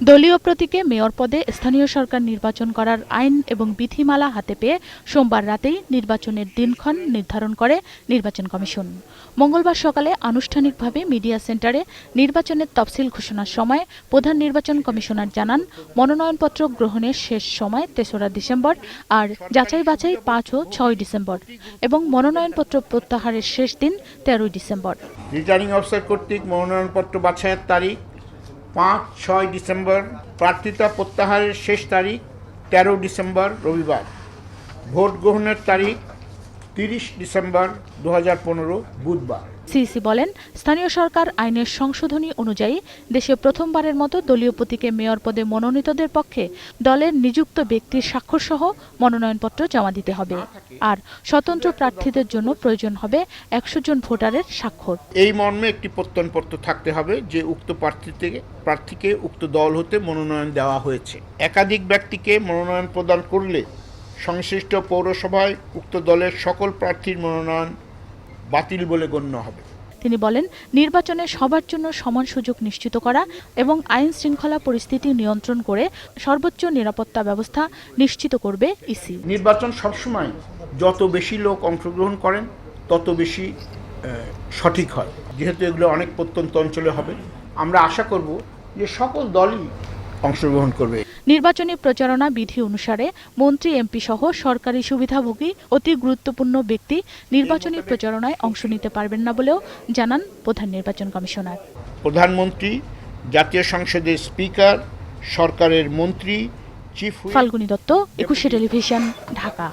দলীয় প্রতীকে মেয়র পদে স্থানীয় সরকার নির্বাচন করার আইন এবং বিধিমালা হাতে পেয়ে সোমবার রাতেই নির্বাচনের দিনক্ষণ নির্ধারণ করে নির্বাচন কমিশন। মঙ্গলবার সকালে আনুষ্ঠানিকভাবে মিডিয়া সেন্টারে নির্বাচনের তফসিল ঘোষণার সময় প্রধান নির্বাচন কমিশনার জানান, মনোনয়নপত্র গ্রহণের শেষ সময় ৩রা ডিসেম্বর আর যাচাই বাছাই ৫ ও ৬ ডিসেম্বর এবং মনোনয়নপত্র প্রত্যাহারের শেষ দিন ১৩ ডিসেম্বর। রিটার্নিং অফিসার কর্তৃক মনোনয়নপত্র বাছাইয়ের তারিখ ৫-৬ ডিসেম্বর, প্রার্থিতা প্রত্যাহারের শেষ তারিখ ১৩ ডিসেম্বর রবিবার, ভোট গ্রহণের তারিখ ৩০ ডিসেম্বর ২০১৫ বুধবার। সিইসি বলেন, স্থানীয় সরকার আইনের সংশোধনী অনুযায়ী দেশে প্রথমবারের মতো দলীয় প্রতীকে মেয়র পদে মনোনীতদের পক্ষে দলের নিযুক্ত ব্যক্তির স্বাক্ষরসহ মনোনয়নপত্র জমা দিতে হবে। আর স্বতন্ত্র প্রার্থীদের জন্য প্রয়োজন হবে ১০০ জন ভোটারের স্বাক্ষর। এই মর্মে একটি প্রত্যয়নপত্র থাকতে হবে যে উক্ত প্রার্থীকে উক্ত দল হতে মনোনয়ন দেওয়া হয়েছে। একাধিক ব্যক্তিকে মনোনয়ন প্রদান করলে সংশ্লিষ্ট পৌরসভায় উক্ত দলের সকল প্রার্থীর মনোনয়ন বাতিল বলে গণ্য হবে। তিনি বলেন, নির্বাচনে সবার জন্য সমান সুযোগ নিশ্চিত করা এবং আইন শৃঙ্খলা পরিস্থিতি নিয়ন্ত্রণ করে সর্বোচ্চ নিরাপত্তা ব্যবস্থা নিশ্চিত করবে ইসি। নির্বাচন সবসময় যত বেশি লোক অংশগ্রহণ করেন তত বেশি সঠিক হয়। যেহেতু এগুলো অনেক প্রত্যন্ত অঞ্চলে হবে, আমরা আশা করব যে সকল দলই অংশগ্রহণ করবে। নির্বাচনী প্রচারণা বিধি অনুসারে মন্ত্রী, এমপি সহ সরকারি সুবিধাভোগী অতি গুরুত্বপূর্ণ ব্যক্তি নির্বাচনী প্রচারণায় অংশ নিতে পারবেন না বলেও জানান প্রধান নির্বাচন কমিশনার। প্রধানমন্ত্রী, জাতীয় সংসদের স্পিকার, সরকারের মন্ত্রী, চিফ। ফাল্গুনী দত্ত, ২১শে টেলিভিশন, ঢাকা।